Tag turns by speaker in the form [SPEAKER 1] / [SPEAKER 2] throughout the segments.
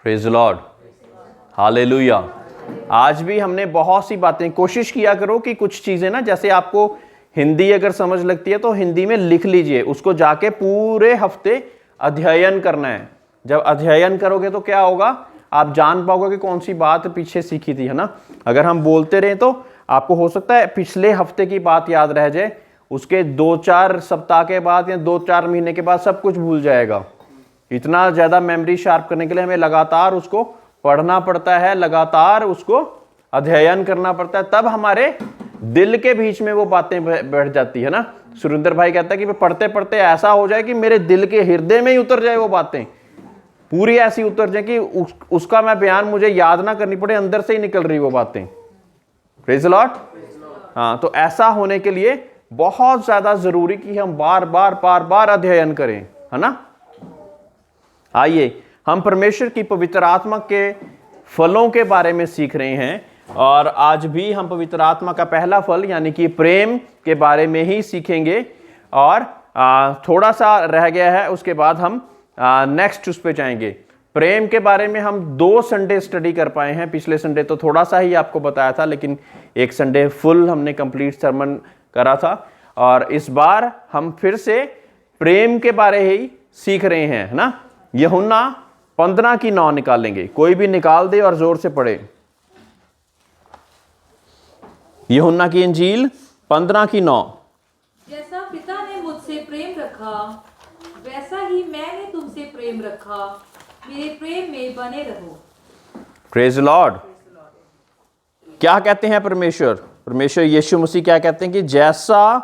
[SPEAKER 1] Praise the Lord, hallelujah. आज भी हमने बहुत सी बातें, कोशिश किया करो कि कुछ चीजें ना, जैसे आपको हिंदी अगर समझ लगती है तो हिंदी में लिख लीजिए, उसको जाके पूरे हफ्ते अध्ययन करना है। जब अध्ययन करोगे तो क्या होगा, आप जान पाओगे कि कौन सी बात पीछे सीखी थी, है ना। अगर हम बोलते रहे तो आपको हो सकता है पिछले हफ्ते की बात याद रह जाए, उसके 2-4 सप्ताह के बाद या 2-4 महीने के बाद सब कुछ भूल जाएगा। इतना ज्यादा मेमोरी शार्प करने के लिए हमें लगातार उसको पढ़ना पड़ता है, लगातार उसको अध्ययन करना पड़ता है, तब हमारे दिल के बीच में वो बातें बैठ जाती है ना। सुरेंद्र भाई कहता है कि पढ़ते पढ़ते ऐसा हो जाए कि मेरे दिल के हृदय में ही उतर जाए, वो बातें पूरी ऐसी उतर जाए कि उसका मैं बयान मुझे याद ना करनी पड़े, अंदर से ही निकल रही वो बातें। Praise the Lord. हाँ, तो ऐसा होने के लिए बहुत ज्यादा जरूरी कि हम बार बार अध्ययन करें, है ना। आइए हम परमेश्वर की पवित्र आत्मा के फलों के बारे में सीख रहे हैं, और आज भी हम पवित्र आत्मा का पहला फल यानी कि प्रेम के बारे में ही सीखेंगे। और थोड़ा सा रह गया है, उसके बाद हम नेक्स्ट उस पे जाएंगे। प्रेम के बारे में हम 2 संडे स्टडी कर पाए हैं। पिछले संडे तो थोड़ा सा ही आपको बताया था, लेकिन एक संडे फुल हमने कंप्लीट सर्मन करा था, और इस बार हम फिर से प्रेम के बारे ही सीख रहे हैं, है ना। यूहन्ना 15:9 निकालेंगे, कोई भी निकाल दे और जोर से पढ़े। यूहन्ना की इंजील 15:9।
[SPEAKER 2] जैसा पिता ने मुझसे प्रेम रखा, वैसा ही मैंने तुमसे प्रेम रखा, मेरे प्रेम में बने रहो।
[SPEAKER 1] Praise Lord. क्या कहते हैं परमेश्वर यीशु मसीह क्या कहते हैं कि जैसा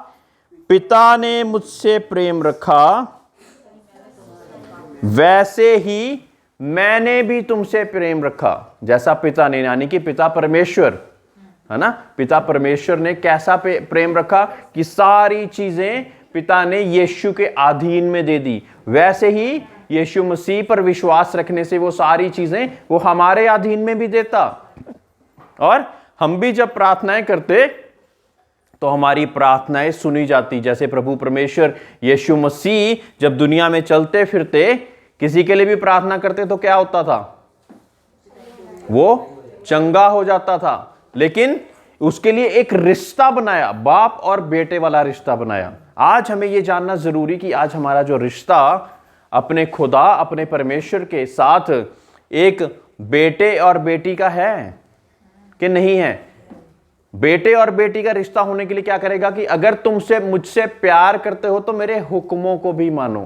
[SPEAKER 1] पिता ने मुझसे प्रेम रखा, वैसे ही मैंने भी तुमसे प्रेम रखा। जैसा पिता ने, यानी कि पिता परमेश्वर, है ना। पिता परमेश्वर ने कैसा प्रेम रखा कि सारी चीजें पिता ने यीशु के अधीन में दे दी, वैसे ही यीशु मसीह पर विश्वास रखने से वो सारी चीजें वो हमारे अधीन में भी देता। और हम भी जब प्रार्थनाएं करते तो हमारी प्रार्थनाएं सुनी जाती। जैसे प्रभु परमेश्वर यीशु मसीह जब दुनिया में चलते फिरते किसी के लिए भी प्रार्थना करते तो क्या होता था, वो चंगा हो जाता था। लेकिन उसके लिए एक रिश्ता बनाया, बाप और बेटे वाला रिश्ता बनाया। आज हमें यह जानना जरूरी कि आज हमारा जो रिश्ता अपने खुदा, अपने परमेश्वर के साथ एक बेटे और बेटी का है कि नहीं है। बेटे और बेटी का रिश्ता होने के लिए क्या करेगा कि अगर तुमसे मुझसे प्यार करते हो तो मेरे हुक्मों को भी मानो।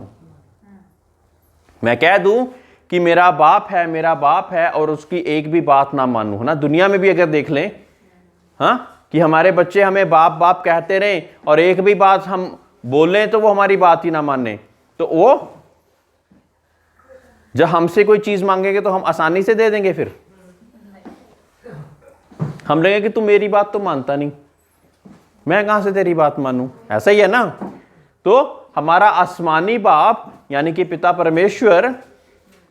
[SPEAKER 1] मैं कह दूं कि मेरा बाप है और उसकी एक भी बात ना मानूं, है ना। दुनिया में भी अगर देख लें, हाँ, कि हमारे बच्चे हमें बाप बाप कहते रहे और एक भी बात हम बोलें तो वो हमारी बात ही ना माने, तो वो जब हमसे कोई चीज मांगेंगे तो हम आसानी से दे देंगे। फिर हम लगेंगे कि तू मेरी बात तो मानता नहीं, मैं कहां से तेरी बात मानूं, ऐसा ही है ना। तो हमारा आसमानी बाप यानी कि पिता परमेश्वर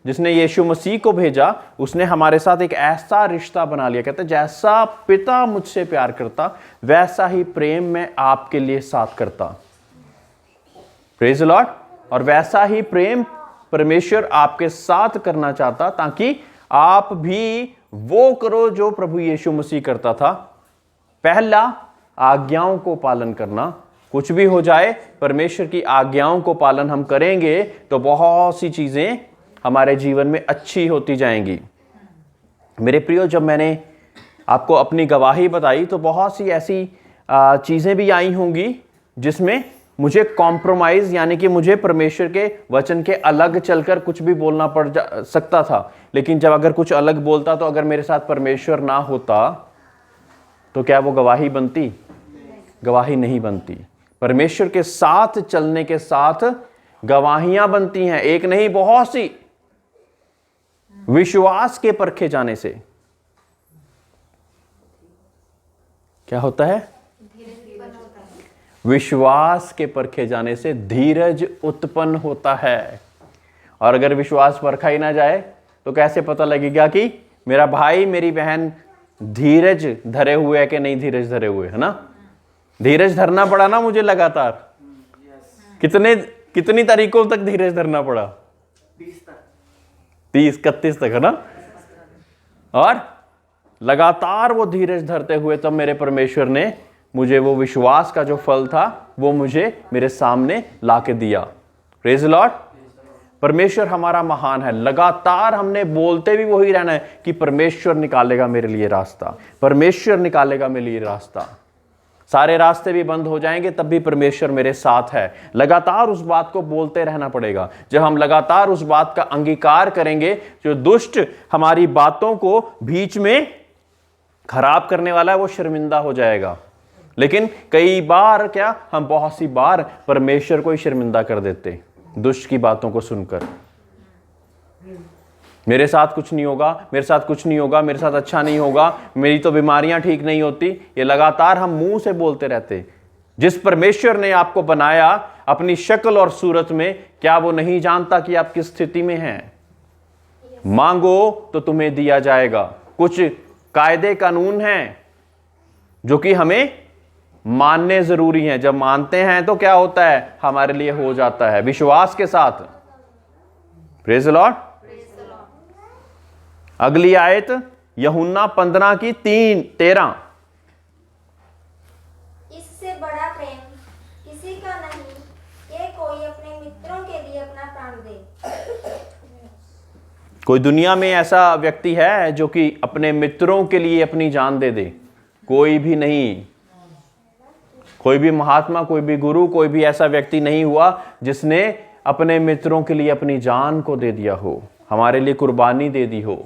[SPEAKER 1] जिसने यीशु मसीह को भेजा, उसने हमारे साथ एक ऐसा रिश्ता बना लिया। कहते जैसा पिता मुझसे प्यार करता वैसा ही प्रेम मैं आपके लिए साथ करता। Praise the Lord. और वैसा ही प्रेम परमेश्वर आपके साथ करना चाहता ताकि आप भी वो करो जो प्रभु यीशु मसीह करता था। पहला, आज्ञाओं को पालन करना। कुछ भी हो जाए, परमेश्वर की आज्ञाओं को पालन हम करेंगे तो बहुत सी चीजें हमारे जीवन में अच्छी होती जाएंगी। मेरे प्रियो, जब मैंने आपको अपनी गवाही बताई तो बहुत सी ऐसी चीजें भी आई होंगी जिसमें मुझे कॉम्प्रोमाइज यानी कि मुझे परमेश्वर के वचन के अलग चलकर कुछ भी बोलना पड़ सकता था। लेकिन जब अगर कुछ अलग बोलता तो अगर मेरे साथ परमेश्वर ना होता तो क्या वो गवाही बनती? गवाही नहीं बनती। परमेश्वर के साथ चलने के साथ गवाहियां बनती हैं, एक नहीं बहुत सी। विश्वास के परखे जाने से क्या होता है? विश्वास के परखे जाने से धीरज उत्पन्न होता है। और अगर विश्वास परखा ही ना जाए तो कैसे पता लगेगा कि मेरा भाई मेरी बहन धीरज धरे हुए है कि नहीं धीरज धरे हुए, है ना। धीरज धरना पड़ा ना मुझे लगातार। कितनी तारीखों तक धीरज धरना पड़ा? 30 31 तक, है ना? और लगातार वो धीरज धरते हुए तब मेरे परमेश्वर ने मुझे वो विश्वास का जो फल था वो मुझे मेरे सामने लाके दिया। Praise the Lord. परमेश्वर हमारा महान है। लगातार हमने बोलते भी वही रहना है कि परमेश्वर निकालेगा मेरे लिए रास्ता, परमेश्वर निकालेगा मेरे लिए रास्ता। सारे रास्ते भी बंद हो जाएंगे तब भी परमेश्वर मेरे साथ है। लगातार उस बात को बोलते रहना पड़ेगा। जब हम लगातार उस बात का अंगीकार करेंगे, जो दुष्ट हमारी बातों को बीच में खराब करने वाला है वो शर्मिंदा हो जाएगा। लेकिन कई बार क्या, हम बहुत सी बार परमेश्वर को ही शर्मिंदा कर देते दुष्ट की बातों को सुनकर। मेरे साथ कुछ नहीं होगा, मेरे साथ कुछ नहीं होगा, मेरे साथ अच्छा नहीं होगा, मेरी तो बीमारियां ठीक नहीं होती, ये लगातार हम मुंह से बोलते रहते। जिस परमेश्वर ने आपको बनाया अपनी शक्ल और सूरत में, क्या वो नहीं जानता कि आप किस स्थिति में हैं? मांगो तो तुम्हें दिया जाएगा। कुछ कायदे कानून हैं जो कि हमें मानने जरूरी हैं। जब मानते हैं तो क्या होता है? हमारे लिए हो जाता है विश्वास के साथ। Praise the Lord. अगली आयत यूहन्ना 15 की 13।
[SPEAKER 3] इससे बड़ा प्रेम किसी का नहीं कि कोई अपने मित्रों के लिए अपना प्राण दे।
[SPEAKER 1] कोई दुनिया में ऐसा व्यक्ति है जो कि अपने मित्रों के लिए अपनी जान दे दे? कोई भी नहीं। कोई भी महात्मा, कोई भी गुरु, कोई भी ऐसा व्यक्ति नहीं हुआ जिसने अपने मित्रों के लिए अपनी जान को दे दिया हो, हमारे लिए कुर्बानी दे दी हो।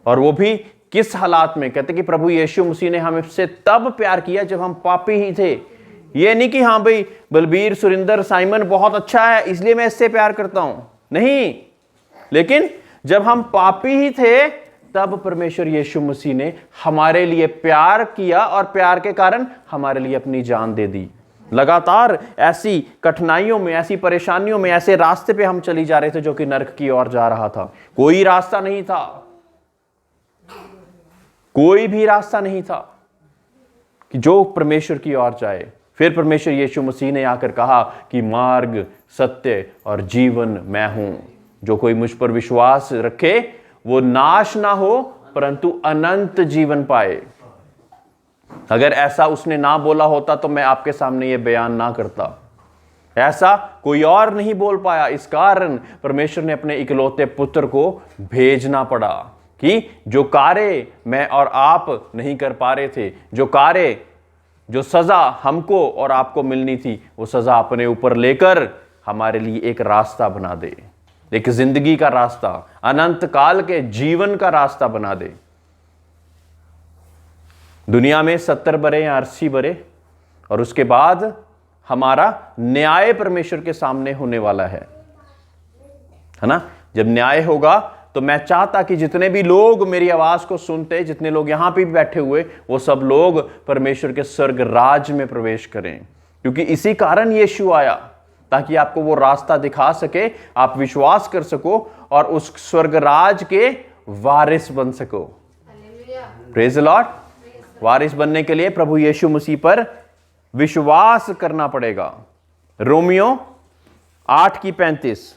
[SPEAKER 1] और वो भी किस हालात में? कहते कि प्रभु यीशु मसीह ने हमसे तब प्यार किया जब हम पापी ही थे। ये नहीं कि हाँ भाई बलबीर, सुरिंदर, साइमन बहुत अच्छा है इसलिए मैं इससे प्यार करता हूं, नहीं। लेकिन जब हम पापी ही थे तब परमेश्वर यीशु मसीह ने हमारे लिए प्यार किया और प्यार के कारण हमारे लिए अपनी जान दे दी। लगातार ऐसी कठिनाइयों में, ऐसी परेशानियों में, ऐसे रास्ते पे हम चली जा रहे थे जो कि नरक की ओर जा रहा था। कोई रास्ता नहीं था, कोई भी रास्ता नहीं था कि जो परमेश्वर की ओर जाए। फिर परमेश्वर यीशु मसीह ने आकर कहा कि मार्ग, सत्य और जीवन मैं हूं। जो कोई मुझ पर विश्वास रखे वो नाश ना हो परंतु अनंत जीवन पाए। अगर ऐसा उसने ना बोला होता तो मैं आपके सामने ये बयान ना करता। ऐसा कोई और नहीं बोल पाया। इस कारण परमेश्वर ने अपने इकलौते पुत्र को भेजना पड़ा कि जो कार्य मैं और आप नहीं कर पा रहे थे, जो कार्य, जो सजा हमको और आपको मिलनी थी, वो सजा अपने ऊपर लेकर हमारे लिए एक रास्ता बना दे, एक जिंदगी का रास्ता, अनंत काल के जीवन का रास्ता बना दे। दुनिया में 70 बरे या 80 बरे और उसके बाद हमारा न्याय परमेश्वर के सामने होने वाला है ना? जब न्याय होगा तो मैं चाहता कि जितने भी लोग मेरी आवाज को सुनते, जितने लोग यहां पे भी बैठे हुए, वो सब लोग परमेश्वर के स्वर्ग राज में प्रवेश करें। क्योंकि इसी कारण यीशु आया, ताकि आपको वो रास्ता दिखा सके, आप विश्वास कर सको और उस स्वर्ग राज के वारिस बन सको। Praise the Lord. वारिस बनने के लिए प्रभु यीशु मसीह पर विश्वास करना पड़ेगा। रोमियो 8 की 35।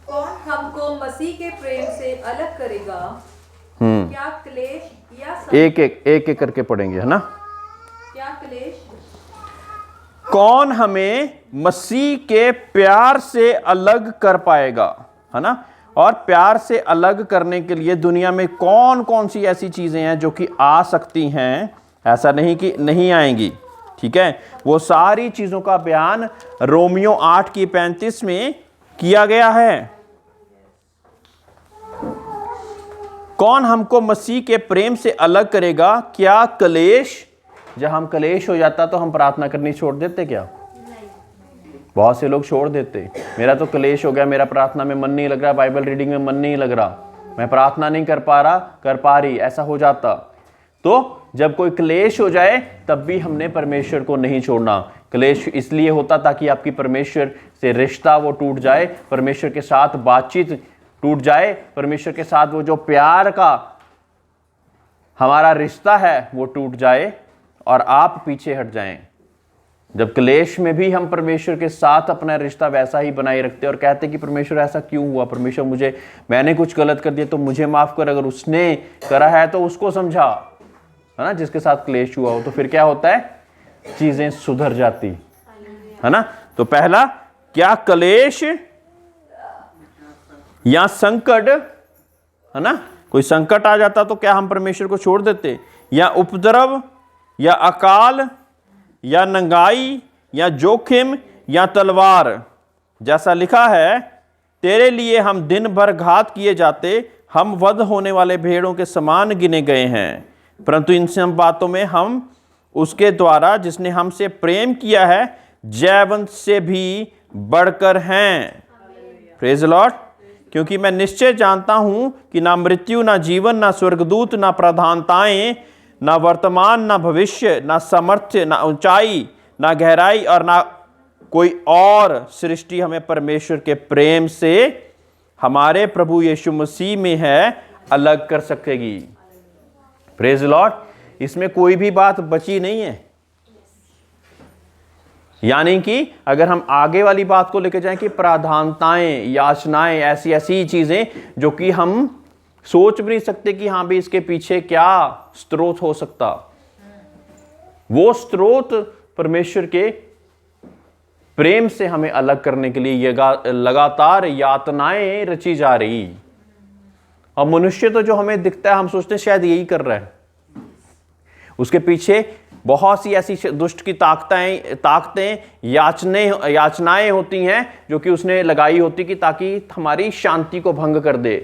[SPEAKER 2] कौन हमको मसीह के प्रेम से अलग करेगा? क्या क्लेश या
[SPEAKER 1] एक करके पढ़ेंगे, है ना?
[SPEAKER 2] क्या क्लेश?
[SPEAKER 1] कौन हमें मसीह के प्यार से अलग कर पाएगा, है ना? और प्यार से अलग करने के लिए दुनिया में कौन कौन सी ऐसी चीजें हैं जो कि आ सकती हैं? ऐसा नहीं कि नहीं आएंगी, ठीक है? वो सारी चीजों का बयान रोमियो 8 की 35 में किया गया है। कौन हमको मसीह के प्रेम से अलग करेगा? क्या कलेश? जब हम कलेश हो जाता तो हम प्रार्थना करनी छोड़ देते क्या? बहुत से लोग छोड़ देते। मेरा तो कलेश हो गया, मेरा प्रार्थना में मन नहीं लग रहा, बाइबल रीडिंग में मन नहीं लग रहा, मैं प्रार्थना नहीं कर पा रहा, कर पा रही, ऐसा हो जाता। तो जब कोई क्लेश हो जाए तब भी हमने परमेश्वर को नहीं छोड़ना। क्लेश इसलिए होता ताकि आपकी परमेश्वर से रिश्ता वो टूट जाए, परमेश्वर के साथ बातचीत टूट जाए, परमेश्वर के साथ वो जो प्यार का हमारा रिश्ता है वो टूट जाए और आप पीछे हट जाएं। जब क्लेश में भी हम परमेश्वर के साथ अपना रिश्ता वैसा ही बनाए रखते और कहते कि परमेश्वर ऐसा क्यों हुआ, परमेश्वर मैंने कुछ गलत कर दिया तो मुझे माफ कर, अगर उसने करा है तो उसको समझा, है ना, जिसके साथ क्लेश हुआ हो, तो फिर क्या होता है, चीजें सुधर जाती, है ना। तो पहला, क्या क्लेश या संकट, है ना, कोई संकट आ जाता तो क्या हम परमेश्वर को छोड़ देते, या उपद्रव या अकाल या नंगाई या जोखिम या तलवार, जैसा लिखा है, तेरे लिए हम दिन भर घात किए जाते, हम वध होने वाले भेड़ों के समान गिने गए हैं, परंतु इन सब बातों में हम उसके द्वारा जिसने हमसे प्रेम किया है जयवंत से भी बढ़कर हैं। Praise Lord. क्योंकि मैं निश्चय जानता हूं कि ना मृत्यु, ना जीवन, ना स्वर्गदूत, ना प्रधानताएं, ना वर्तमान, ना भविष्य, ना सामर्थ्य, ना ऊंचाई, ना गहराई और ना कोई और सृष्टि हमें परमेश्वर के प्रेम से हमारे प्रभु यीशु मसीह में है अलग कर सकेगी। Praise Lord. इसमें कोई भी बात बची नहीं है। यानी कि अगर हम आगे वाली बात को लेकर जाएं कि प्राधानताएं, याचनाएं, ऐसी ऐसी चीजें जो कि हम सोच भी नहीं सकते कि हाँ भी इसके पीछे क्या स्रोत हो सकता, वो स्रोत परमेश्वर के प्रेम से हमें अलग करने के लिए ये लगातार यातनाएं रची जा रही। और मनुष्य तो जो हमें दिखता है हम सोचते हैं शायद यही कर रहा है, उसके पीछे बहुत सी ऐसी दुष्ट की ताकतें याचनाएं होती हैं जो कि उसने लगाई होती कि ताकि हमारी शांति को भंग कर दे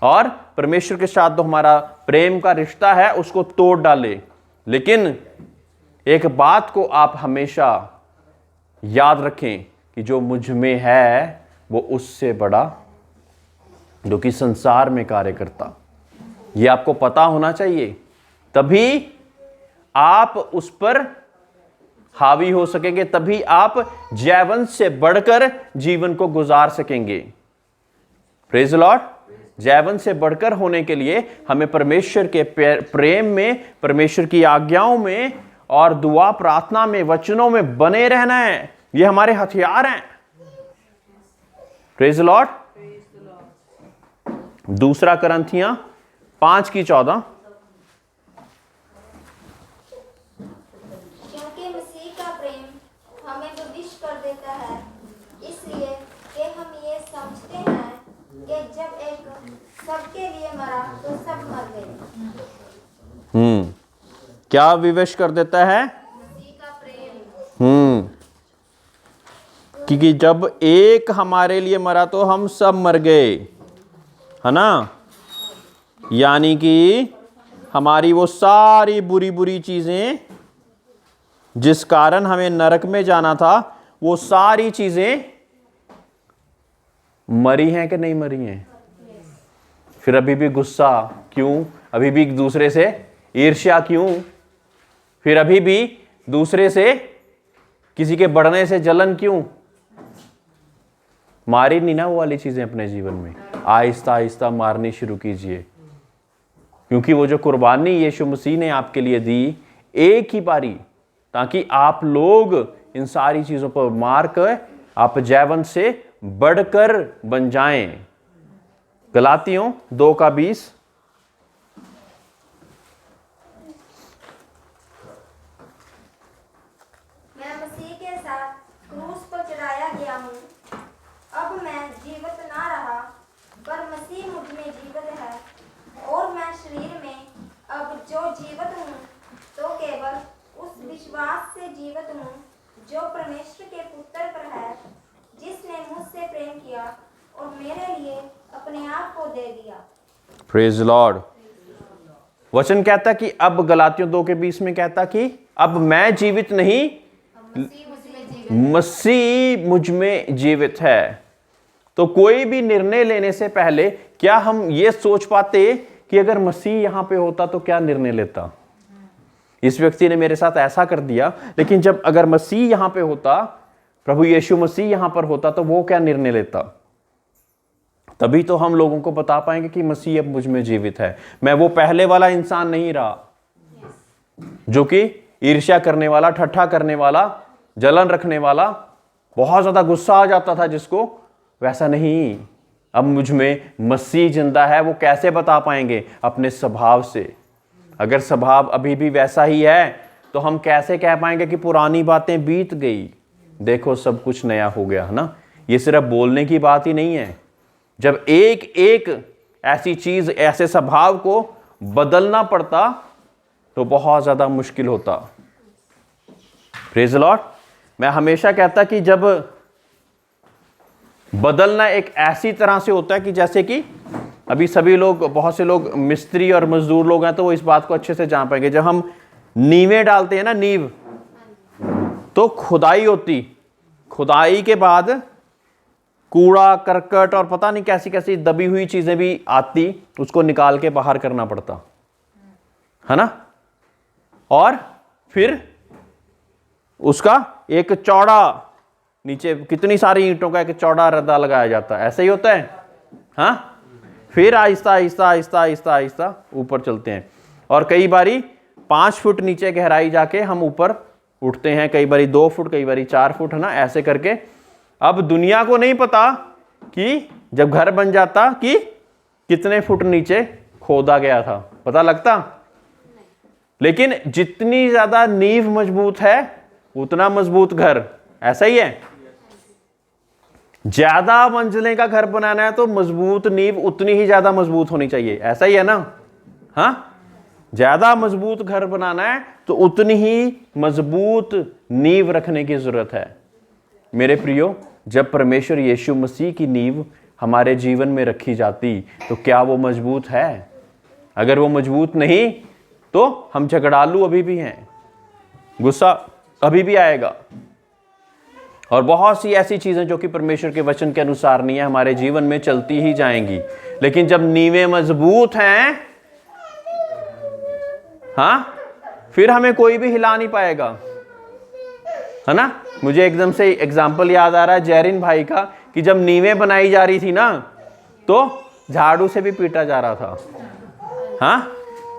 [SPEAKER 1] और परमेश्वर के साथ जो हमारा प्रेम का रिश्ता है उसको तोड़ डाले। लेकिन एक बात को आप हमेशा याद रखें कि जो मुझ में है वो उससे बड़ा जो कि संसार में कार्य करता। ये आपको पता होना चाहिए, तभी आप उस पर हावी हो सकेंगे, तभी आप जयवंत से बढ़कर जीवन को गुजार सकेंगे। Praise Lord. जयवंत से बढ़कर होने के लिए हमें परमेश्वर के प्रेम में, परमेश्वर की आज्ञाओं में और दुआ प्रार्थना में, वचनों में बने रहना है। ये हमारे हथियार हैं। Praise Lord. दूसरा करंथियां 5:14।
[SPEAKER 3] क्योंकि मसीह का प्रेम हमें विवश कर देता है, इसलिए कि हम ये समझते हैं कि जब एक सबके लिए मरा तो सब मर गए।
[SPEAKER 1] क्या विवश कर देता है?
[SPEAKER 3] मसीह का प्रेम।
[SPEAKER 1] क्योंकि जब एक हमारे लिए मरा तो हम सब मर गए, है ना। यानी कि हमारी वो सारी बुरी बुरी चीजें जिस कारण हमें नरक में जाना था, वो सारी चीजें मरी हैं कि नहीं मरी हैं? फिर अभी भी गुस्सा क्यों? अभी भी एक दूसरे से ईर्ष्या क्यों? फिर अभी भी दूसरे से किसी के बढ़ने से जलन क्यों? मारी नहीं ना वो वाली चीजें अपने जीवन में। आहिस्ता आहिस्ता मारनी शुरू कीजिए, क्योंकि वो जो कुर्बानी यीशु मसीह ने आपके लिए दी एक ही बारी, ताकि आप लोग इन सारी चीजों पर मार कर आप जयवंत से बढ़कर बन जाएं। गलातियों 2:20।
[SPEAKER 3] मैं मसीह के साथ क्रूस पर चढ़ाया गया हूँ। अब मैं जीवित ना रहा, पर मसीह मुझ में जीवित है, और मैं शरीर में अब जो जीवित हूँ तो केवल उस विश्वास से जीवित हूँ जो परमेश्वर के पुत्र पर है, जिसने मुझसे प्रेम किया और मेरे लिए अपने आप को दे दिया।
[SPEAKER 1] Praise Lord. वचन कहता कि अब गलातियों 2:20 में कहता कि अब मैं जीवित नहीं, मसीह मुझ में जीवित है। तो कोई भी निर्णय लेने से पहले क्या हम ये सोच पाते कि अगर मसीह यहां पे होता तो क्या निर्णय लेता? इस व्यक्ति ने मेरे साथ ऐसा कर दिया, लेकिन जब अगर मसीह यहां पे होता, प्रभु यीशु मसीह यहां पर होता, तो वो क्या निर्णय लेता? तभी तो हम लोगों को बता पाएंगे कि मसीह अब मुझ में जीवित है। मैं वो पहले वाला इंसान नहीं रहा जो कि ईर्ष्या करने वाला, ठट्ठा करने वाला, जलन रखने वाला, बहुत ज्यादा गुस्सा आ जाता था जिसको, वैसा नहीं। अब मुझ में मसीह जिंदा है। वो कैसे बता पाएंगे? अपने स्वभाव से। अगर स्वभाव अभी भी वैसा ही है तो हम कैसे कह पाएंगे कि पुरानी बातें बीत गई, देखो सब कुछ नया हो गया, है ना। ये सिर्फ बोलने की बात ही नहीं है। जब एक एक ऐसी चीज, ऐसे स्वभाव को बदलना पड़ता तो बहुत ज्यादा मुश्किल होता। Praise the Lord. मैं हमेशा कहता कि जब बदलना एक ऐसी तरह से होता है कि जैसे कि अभी सभी लोग, बहुत से लोग मिस्त्री और मजदूर लोग हैं तो वो इस बात को अच्छे से जान पाएंगे। जब हम नींवें डालते हैं ना, नींव, तो खुदाई होती, खुदाई के बाद कूड़ा करकट और पता नहीं कैसी कैसी दबी हुई चीजें भी आती, उसको निकाल के बाहर करना पड़ता, है ना। और फिर उसका एक चौड़ा, नीचे कितनी सारी ईंटों का एक चौड़ा रद्दा लगाया जाता है, ऐसे ही होता है। हाँ, फिर आहिस्ता आहिस्ता आहिस्ता आहिस्ता आहिस्ता ऊपर चलते हैं। और कई बारी 5 फुट नीचे गहराई जाके हम ऊपर उठते हैं, कई बारी 2 फुट, कई बारी 4 फुट, है ना, ऐसे करके। अब दुनिया को नहीं पता कि जब घर बन जाता कि कितने फुट नीचे खोदा गया था, पता लगता। लेकिन जितनी ज्यादा नींव मजबूत है उतना मजबूत घर, ऐसा ही है। ज्यादा मंजिलें का घर बनाना है तो मजबूत नींव उतनी ही ज्यादा मजबूत होनी चाहिए, ऐसा ही है ना। हाँ, ज्यादा मजबूत घर बनाना है तो उतनी ही मजबूत नींव रखने की जरूरत है। मेरे प्रियो, जब परमेश्वर यीशु मसीह की नींव हमारे जीवन में रखी जाती तो क्या वो मजबूत है? अगर वो मजबूत नहीं तो हम झगड़ालू अभी भी हैं, गुस्सा अभी भी आएगा, और बहुत सी ऐसी चीजें जो कि परमेश्वर के वचन के अनुसार नहीं है हमारे जीवन में चलती ही जाएंगी। लेकिन जब नींवें मजबूत हैं, हाँ, फिर हमें कोई भी हिला नहीं पाएगा, है ना। मुझे एकदम से एग्जाम्पल याद आ रहा है जैरिन भाई का, कि जब नींवें बनाई जा रही थी ना तो झाड़ू से भी पीटा जा रहा था। हाँ,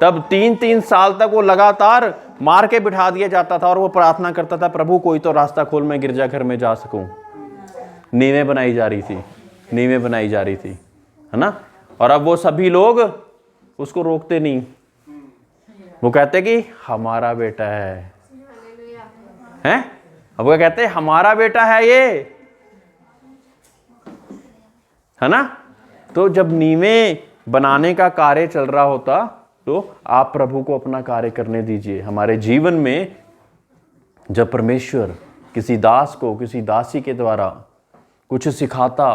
[SPEAKER 1] तब 3-3 साल तक वो लगातार मार के बिठा दिया जाता था और वो प्रार्थना करता था, प्रभु कोई तो रास्ता खोल, मैं गिरजाघर में जा सकूं। नींवें बनाई जा रही थी, नींवें बनाई जा रही थी, है ना। और अब वो सभी लोग उसको रोकते नहीं, वो कहते कि हमारा बेटा है, हैं? अब वो कहते हैं हमारा बेटा है ये, है ना। तो जब नींवें बनाने का कार्य चल रहा होता तो आप प्रभु को अपना कार्य करने दीजिए। हमारे जीवन में जब परमेश्वर किसी दास को, किसी दासी के द्वारा कुछ सिखाता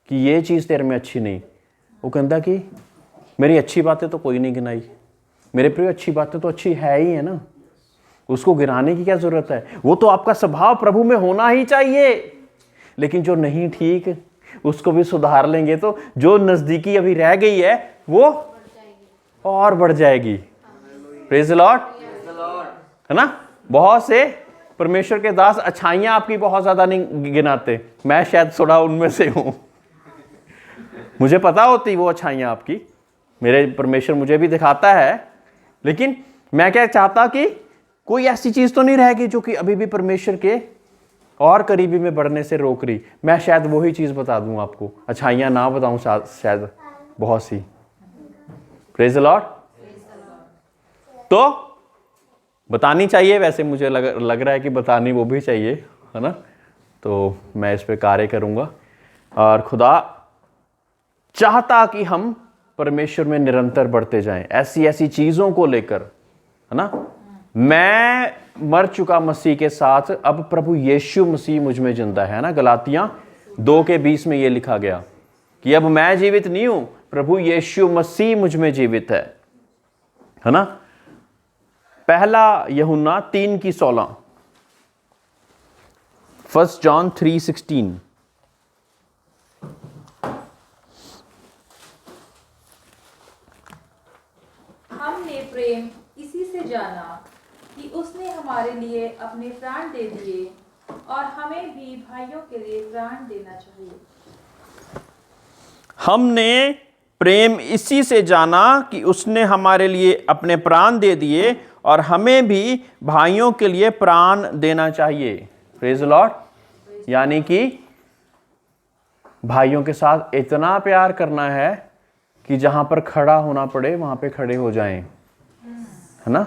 [SPEAKER 1] कि ये चीज़ तेरे में अच्छी नहीं, वो कहता कि मेरी अच्छी बातें तो कोई नहीं गिनाई, मेरे प्रिय अच्छी बातें तो अच्छी है ही है ना, उसको गिराने की क्या जरूरत है? वो तो आपका स्वभाव प्रभु में होना ही चाहिए। लेकिन जो नहीं ठीक उसको भी सुधार लेंगे तो जो नजदीकी अभी रह गई है वो और बढ़ जाएगी। प्रेज़ द लॉर्ड, है ना। बहुत से परमेश्वर के दास अच्छाइयां आपकी बहुत ज्यादा नहीं गिनाते, मैं शायद थोड़ा उनमें से हूं। मुझे पता होती वो अच्छाइयां आपकी, मेरे परमेश्वर मुझे भी दिखाता है, लेकिन मैं क्या चाहता कि कोई ऐसी चीज तो नहीं रहेगी जो कि अभी भी परमेश्वर के और करीबी में बढ़ने से रोक रही। मैं शायद वही चीज बता दूं आपको, अच्छाइयां ना बताऊं शायद बहुत सी। Praise the Lord. तो बतानी चाहिए, वैसे मुझे लग रहा है कि बतानी वो भी चाहिए, है ना। तो मैं इस पे कार्य करूंगा और खुदा चाहता कि हम परमेश्वर में निरंतर बढ़ते जाएं, ऐसी ऐसी चीजों को लेकर, है ना। मैं मर चुका मसीह के साथ, अब प्रभु यीशु मसीह मुझ में जिंदा है ना। गलातियां 2:20 में ये लिखा गया कि अब मैं जीवित नहीं हूं, प्रभु यीशु मसीह मुझ में जीवित है ना। पहला यूहन्ना 3:16, 1 जॉन 3:16।
[SPEAKER 2] हमने प्रेम इसी से जाना कि उसने हमारे लिए अपने प्राण दे दिए, और हमें भी भाइयों के लिए प्राण देना चाहिए।
[SPEAKER 1] हमने प्रेम इसी से जाना कि उसने हमारे लिए अपने प्राण दे दिए और हमें भी भाइयों के लिए प्राण देना चाहिए। Praise the Lord. यानी कि भाइयों के साथ इतना प्यार करना है कि जहां पर खड़ा होना पड़े वहां पे खड़े हो जाएं, है ना।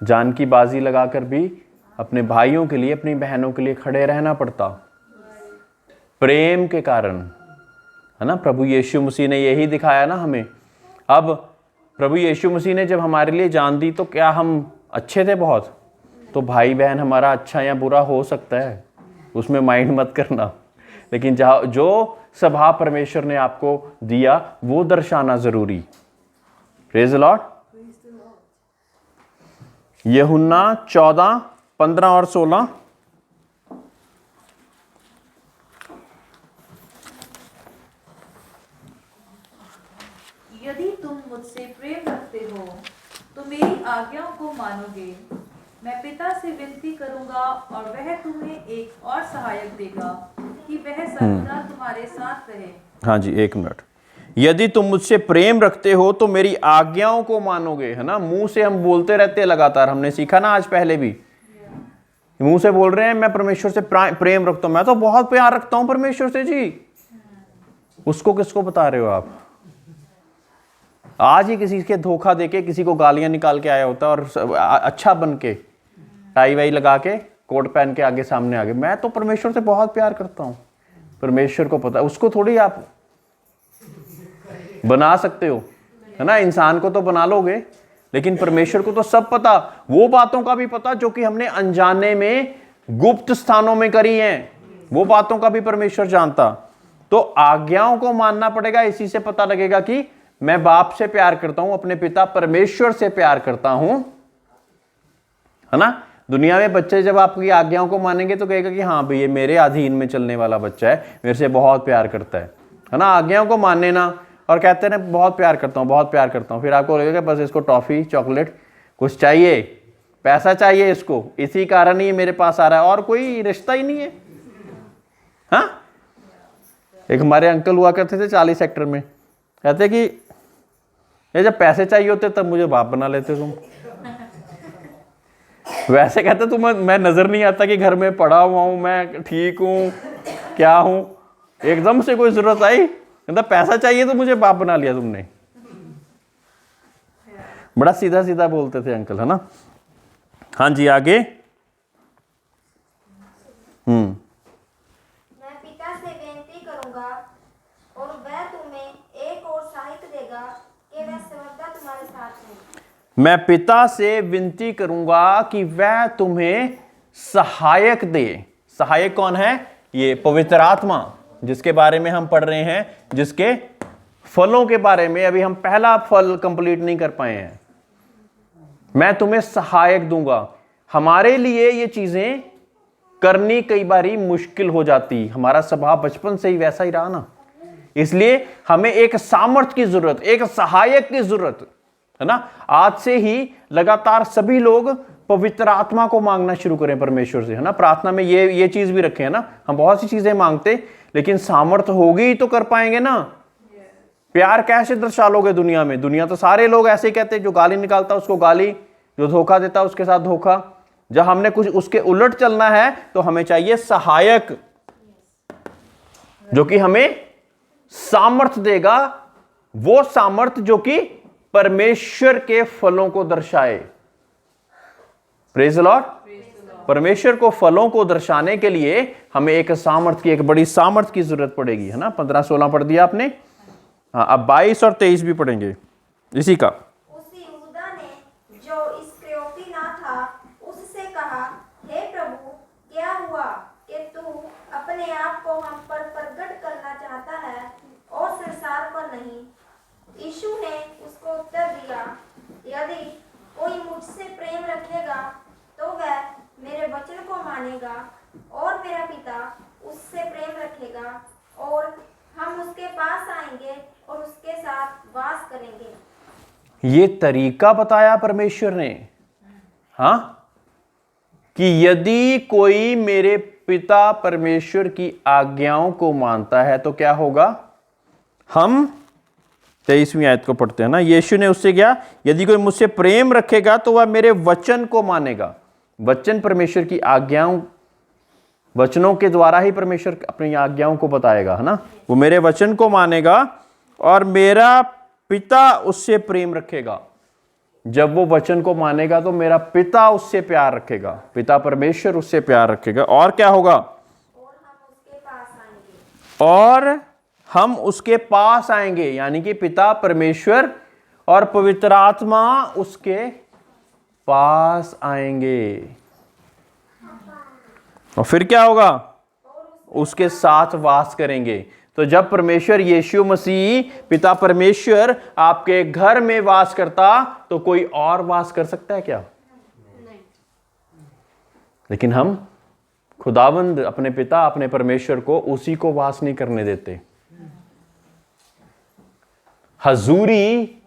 [SPEAKER 1] जान की बाजी लगाकर भी अपने भाइयों के लिए, अपनी बहनों के लिए खड़े रहना पड़ता, प्रेम के कारण, है ना। प्रभु यीशु मसीह ने यही दिखाया ना हमें। अब प्रभु यीशु मसीह ने जब हमारे लिए जान दी तो क्या हम अच्छे थे बहुत? तो भाई बहन हमारा अच्छा या बुरा हो सकता है, उसमें माइंड मत करना। लेकिन जो स्वभाव परमेश्वर ने आपको दिया वो दर्शाना जरूरी। Praise the Lord. यूहन्ना 14:15 और 16।
[SPEAKER 2] यदि तुम मुझसे प्रेम रखते हो तो मेरी आज्ञाओं को मानोगे। मैं पिता से विनती करूंगा और वह तुम्हें एक और सहायक देगा कि वह सर्वदा तुम्हारे साथ रहे।
[SPEAKER 1] हाँ जी, एक मिनट। यदि तुम मुझसे प्रेम रखते हो तो मेरी आज्ञाओं को मानोगे, है ना। मुंह से हम बोलते रहते हैं लगातार, हमने सीखा ना आज पहले भी। मुंह से बोल रहे हैं मैं परमेश्वर से प्रेम रखता हूं, मैं तो बहुत प्यार रखता हूं परमेश्वर से जी। उसको किसको बता रहे हो आप? आज ही किसी के धोखा देके किसी को गालियां निकाल के आया होता और अच्छा बन के टाई वाई लगा के कोट पहन के आगे सामने आ गए, मैं तो परमेश्वर से बहुत प्यार करता हूं। परमेश्वर को पता, उसको थोड़ी आप बना सकते हो, है ना। इंसान को तो बना लोगे, लेकिन परमेश्वर को तो सब पता, वो बातों का भी पता जो कि हमने अनजाने में गुप्त स्थानों में करी हैं, वो बातों का भी परमेश्वर जानता। तो आज्ञाओं को मानना पड़ेगा। इसी से पता लगेगा कि मैं बाप से प्यार करता हूं, अपने पिता परमेश्वर से प्यार करता हूं, है ना। दुनिया में बच्चे जब आपकी आज्ञाओं को मानेंगे तो कहेगा कि हाँ भाई ये मेरे अधीन में चलने वाला बच्चा है, मेरे से बहुत प्यार करता है ना। आज्ञाओं को मानने ना और कहते हैं बहुत प्यार करता हूँ, बहुत प्यार करता हूँ, फिर आपको लगेगा बस इसको टॉफी चॉकलेट कुछ चाहिए, पैसा चाहिए इसको, इसी कारण ही मेरे पास आ रहा है, और कोई रिश्ता ही नहीं है। हाँ, एक हमारे अंकल हुआ करते थे 40 सेक्टर में, कहते कि ये जब पैसे चाहिए होते तब मुझे बाप बना लेते तुम। वैसे कहते तुम मैं नजर नहीं आता कि घर में पड़ा हुआ हूं, मैं ठीक हूं, क्या हूं, एकदम से कोई जरूरत आई कहता पैसा चाहिए तो मुझे बाप बना लिया तुमने। बड़ा सीधा सीधा बोलते थे अंकल, है ना। हाँ जी, आगे।
[SPEAKER 3] मैं पिता से विनती करूंगा और वह तुम्हें एक और सहायक देगा कि वह सर्वदा तुम्हारे साथ है।
[SPEAKER 1] मैं पिता से विनती करूंगा कि वह तुम्हें सहायक दे। सहायक कौन है? ये पवित्र आत्मा, जिसके बारे में हम पढ़ रहे हैं, जिसके फलों के बारे में अभी हम पहला फल कंप्लीट नहीं कर पाए हैं। मैं तुम्हें सहायक दूंगा। हमारे लिए ये चीजें करनी कई बारी मुश्किल हो जाती, हमारा स्वभाव बचपन से ही वैसा ही रहा ना, इसलिए हमें एक सामर्थ्य की जरूरत, एक सहायक की जरूरत है ना। आज से ही लगातार सभी लोग पवित्र आत्मा को मांगना शुरू करें परमेश्वर से, है ना। प्रार्थना में ये चीज भी रखे, है ना। हम बहुत सी चीजें मांगते, लेकिन सामर्थ्य होगी तो कर पाएंगे ना। प्यार कैसे दर्शा लोगे दुनिया में? दुनिया तो सारे लोग ऐसे ही कहते, जो गाली निकालता उसको गाली, जो धोखा देता उसके साथ धोखा। जब हमने कुछ उसके उलट चलना है तो हमें चाहिए सहायक, जो कि हमें सामर्थ्य देगा, वो सामर्थ्य जो कि परमेश्वर के फलों को दर्शाए। Praise the Lord. परमेश्वर को फलों को दर्शाने के लिए हमें एक सामर्थ्य की, एक बड़ी सामर्थ्य की जरूरत पड़ेगी, है ना। 15-16 पढ़ दिया आपने। हाँ, अब 22 और 23 भी पढ़ेंगे इसी का।
[SPEAKER 3] उस यहूदा ने जो इस्करियोती ना था उससे कहा, हे प्रभु, क्या हुआ कि तू अपने आप को हम पर प्रकट करना चाहता है और संसार पर नहीं? यीशु ने उसको उत्तर दिया, यदि कोई मुझसे प्रेम रखेगा तो वह मेरे वचन को मानेगा और मेरा पिता उससे प्रेम रखेगा और हम उसके पास आएंगे और उसके साथ वास करेंगे।
[SPEAKER 1] ये तरीका बताया परमेश्वर ने, हाँ, कि यदि कोई मेरे पिता परमेश्वर की आज्ञाओं को मानता है तो क्या होगा? हम 23वीं आयत को पढ़ते हैं ना। यीशु ने उससे क्या, यदि कोई मुझसे प्रेम रखेगा तो वह मेरे वचन को मानेगा। वचन परमेश्वर की आज्ञाओं, वचनों के द्वारा ही परमेश्वर अपनी आज्ञाओं को बताएगा, है ना। वो मेरे वचन को मानेगा और मेरा पिता उससे प्रेम रखेगा। जब वो वचन को मानेगा तो मेरा पिता उससे प्यार रखेगा, पिता परमेश्वर उससे प्यार रखेगा। और क्या होगा? और हम उसके पास आएंगे, यानी कि पिता परमेश्वर और पवित्र आत्मा उसके पास आएंगे। और फिर क्या होगा? उसके साथ वास करेंगे। तो जब परमेश्वर यीशु मसीह पिता परमेश्वर आपके घर में वास करता तो कोई और वास कर सकता है क्या? नहीं। लेकिन हम खुदावंद अपने पिता अपने परमेश्वर को उसी को वास नहीं करने देते। हजूरी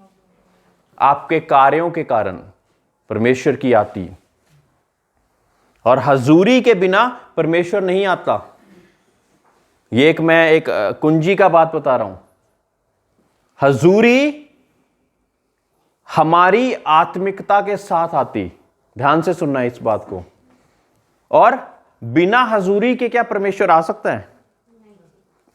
[SPEAKER 1] आपके कार्यों के कारण परमेश्वर की आती, और हजूरी के बिना परमेश्वर नहीं आता। ये मैं एक कुंजी का बात बता रहा हूं। हजूरी हमारी आत्मिकता के साथ आती, ध्यान से सुनना इस बात को। और बिना हजूरी के क्या परमेश्वर आ सकता है?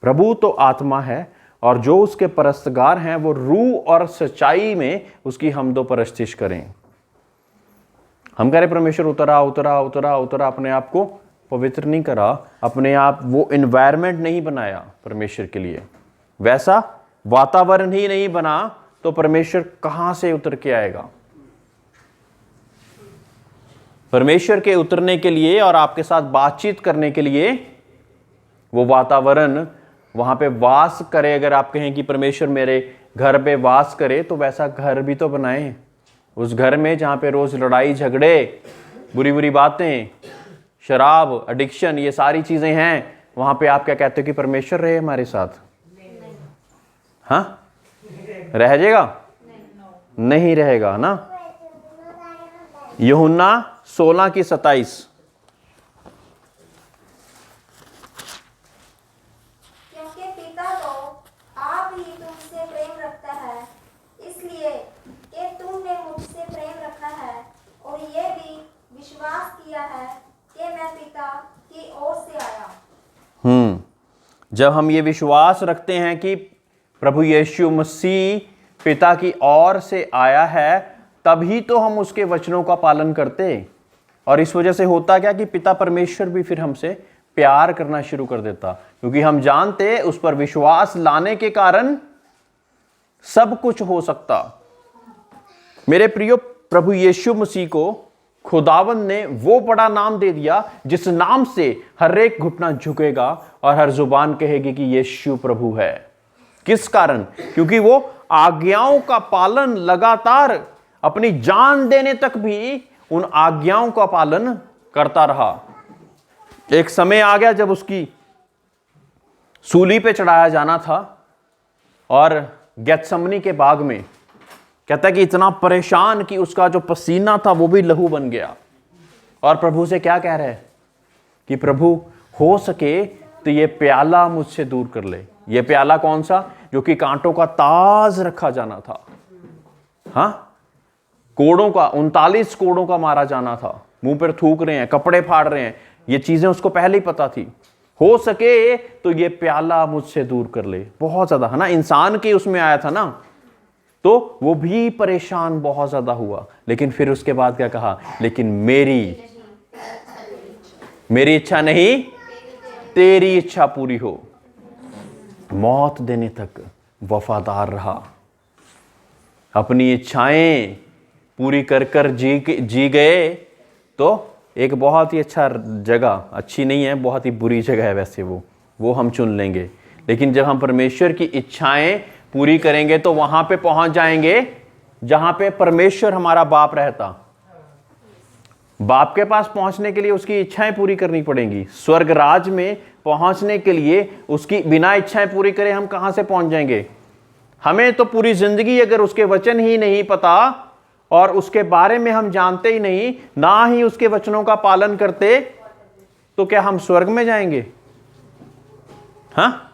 [SPEAKER 1] प्रभु तो आत्मा है और जो उसके परस्तगार हैं वो रूह और सच्चाई में उसकी हमदो परस्तिश करें। हम कह रहे परमेश्वर उतरा उतरा उतरा उतरा, अपने आप को पवित्र नहीं करा, अपने आप वो एनवायरनमेंट नहीं बनाया परमेश्वर के लिए, वैसा वातावरण ही नहीं बना, तो परमेश्वर कहां से उतर के आएगा? परमेश्वर के उतरने के लिए और आपके साथ बातचीत करने के लिए वो वातावरण वहां पे वास करे। अगर आप कहें कि परमेश्वर मेरे घर पे वास करे, तो वैसा घर भी तो बनाए। उस घर में जहां पे रोज लड़ाई झगड़े, बुरी बुरी बातें, शराब, एडिक्शन, ये सारी चीजें हैं, वहां पे आप क्या कहते हो कि परमेश्वर रहे हमारे साथ? हाँ, रह जाएगा? नहीं रहेगा ना। यूहन्ना 16:27।
[SPEAKER 3] क्योंकि पिता तो आप ही तुमसे प्रेम रखता है, इसलिए कि तुमने मुझसे प्रेम रखा है और ये भी विश्वास किया है कि मैं पिता की ओर से आया।
[SPEAKER 1] जब हम ये विश्वास रखते हैं कि प्रभु यीशु मसीह पिता की ओर से आया है, तभी तो हम उसके वचनों का पालन करते। और इस वजह से होता क्या कि पिता परमेश्वर भी फिर हमसे प्यार करना शुरू कर देता, क्योंकि हम जानते उस पर विश्वास लाने के कारण सब कुछ हो सकता। मेरे प्रियो, प्रभु यीशु मसीह को खुदावंद ने वो बड़ा नाम दे दिया जिस नाम से हर एक घुटना झुकेगा और हर जुबान कहेगी कि यीशु प्रभु है। किस कारण? क्योंकि वो आज्ञाओं का पालन लगातार अपनी जान देने तक भी उन आज्ञाओं का पालन करता रहा। एक समय आ गया जब उसकी सूली पे चढ़ाया जाना था, और गेत्समनी के बाग में कहता है कि इतना परेशान कि उसका जो पसीना था वो भी लहू बन गया। और प्रभु से क्या कह रहे हैं कि प्रभु हो सके तो ये प्याला मुझसे दूर कर ले। ये प्याला कौन सा? जो कि कांटों का ताज रखा जाना था। हाँ, कोड़ों का, 39 कोड़ों का मारा जाना था। मुंह पर थूक रहे हैं, कपड़े फाड़ रहे हैं, ये चीजें उसको पहले ही पता थी। हो सके तो ये प्याला मुझसे दूर कर ले। बहुत ज्यादा, है ना, इंसान के उसमें आया था ना, तो वो भी परेशान बहुत ज्यादा हुआ। लेकिन फिर उसके बाद क्या कहा? लेकिन मेरी इच्छा नहीं, तेरी इच्छा पूरी हो। मौत देने तक वफादार रहा, अपनी इच्छाएं पूरी कर कर जी गए। तो एक बहुत ही अच्छा जगह, अच्छी नहीं है, बहुत ही बुरी जगह है वैसे वो हम चुन लेंगे। लेकिन जब हम परमेश्वर की इच्छाएं पूरी करेंगे तो वहां पे पहुंच जाएंगे जहां पे परमेश्वर हमारा बाप रहता। बाप के पास पहुंचने के लिए उसकी इच्छाएं पूरी करनी पड़ेंगी। स्वर्ग राज में पहुंचने के लिए उसकी बिना इच्छाएं पूरी करे हम कहां से पहुंच जाएंगे? हमें तो पूरी जिंदगी अगर उसके वचन ही नहीं पता और उसके बारे में हम जानते ही नहीं, ना ही उसके वचनों का पालन करते, तो क्या हम स्वर्ग में जाएंगे? हाँ,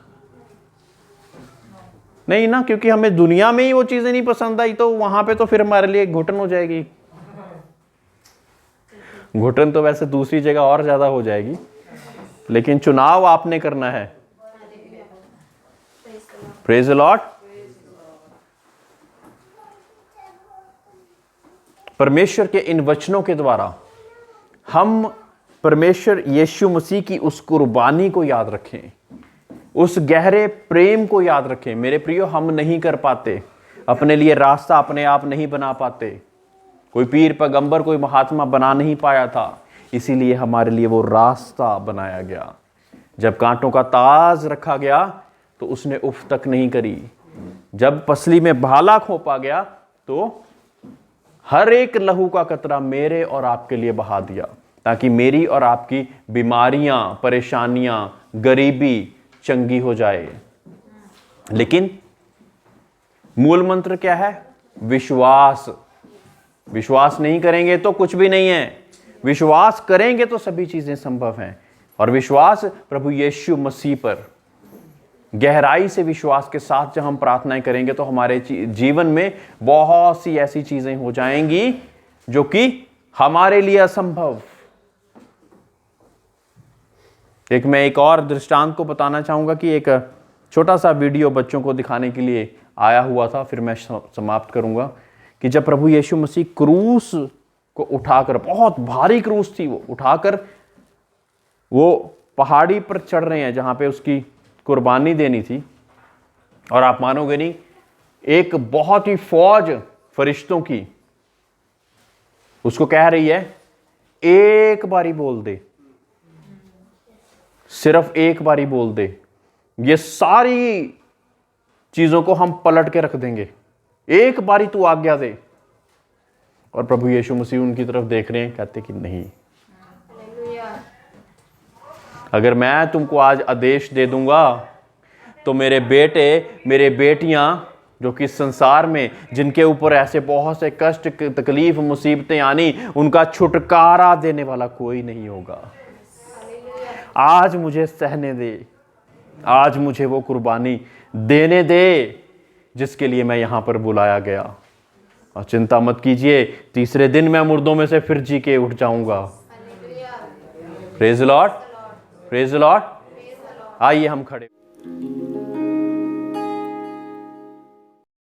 [SPEAKER 1] नहीं ना, क्योंकि हमें दुनिया में ही वो चीजें नहीं पसंद आई तो वहां पे तो फिर हमारे लिए घुटन हो जाएगी। घुटन तो वैसे दूसरी जगह और ज्यादा हो जाएगी, लेकिन चुनाव आपने करना है। Praise the Lord. परमेश्वर के इन वचनों के द्वारा हम परमेश्वर यीशु मसीह की उस कुर्बानी को याद रखें, उस गहरे प्रेम को याद रखें। मेरे प्रियो, हम नहीं कर पाते, अपने लिए रास्ता अपने आप नहीं बना पाते। कोई पीर पैगंबर, कोई महात्मा बना नहीं पाया था, इसीलिए हमारे लिए वो रास्ता बनाया गया। जब कांटों का ताज रखा गया तो उसने उफ तक नहीं करी। जब पसली में भाला खोपा गया तो हर एक लहू का कतरा मेरे और आपके लिए बहा दिया, ताकि मेरी और आपकी बीमारियां, परेशानियां, गरीबी चंगी हो जाए। लेकिन मूल मंत्र क्या है? विश्वास। विश्वास नहीं करेंगे तो कुछ भी नहीं है, विश्वास करेंगे तो सभी चीजें संभव हैं। और विश्वास प्रभु यीशु मसीह पर गहराई से विश्वास के साथ जब हम प्रार्थनाएं करेंगे तो हमारे जीवन में बहुत सी ऐसी चीजें हो जाएंगी जो कि हमारे लिए असंभव। मैं एक और दृष्टांत को बताना चाहूंगा कि एक छोटा सा वीडियो बच्चों को दिखाने के लिए आया हुआ था, फिर मैं समाप्त करूंगा। कि जब प्रभु यीशु मसीह क्रूस को उठाकर, बहुत भारी क्रूस थी, वो उठाकर वो पहाड़ी पर चढ़ रहे हैं जहां पे उसकी कुर्बानी देनी थी, और आप मानोगे नहीं, एक बहुत ही फौज फरिश्तों की उसको कह रही है एक बारी बोल दे, सिर्फ एक बारी बोल दे, ये सारी चीजों को हम पलट के रख देंगे, एक बारी तू आज्ञा दे। और प्रभु यीशु मसीह उनकी तरफ देख रहे हैं, कहते कि नहीं, अगर मैं तुमको आज आदेश दे दूंगा तो मेरे बेटे, मेरे बेटियां जो कि संसार में जिनके ऊपर ऐसे बहुत से कष्ट, तकलीफ, मुसीबतें आनी, उनका छुटकारा देने वाला कोई नहीं होगा। आज मुझे सहने दे, आज मुझे वो कुर्बानी देने दे जिसके लिए मैं यहां पर बुलाया गया। और चिंता मत कीजिए, तीसरे दिन मैं मुर्दों में से फिर जी के उठ जाऊंगा। Praise the Lord, praise the Lord. आइए हम खड़े।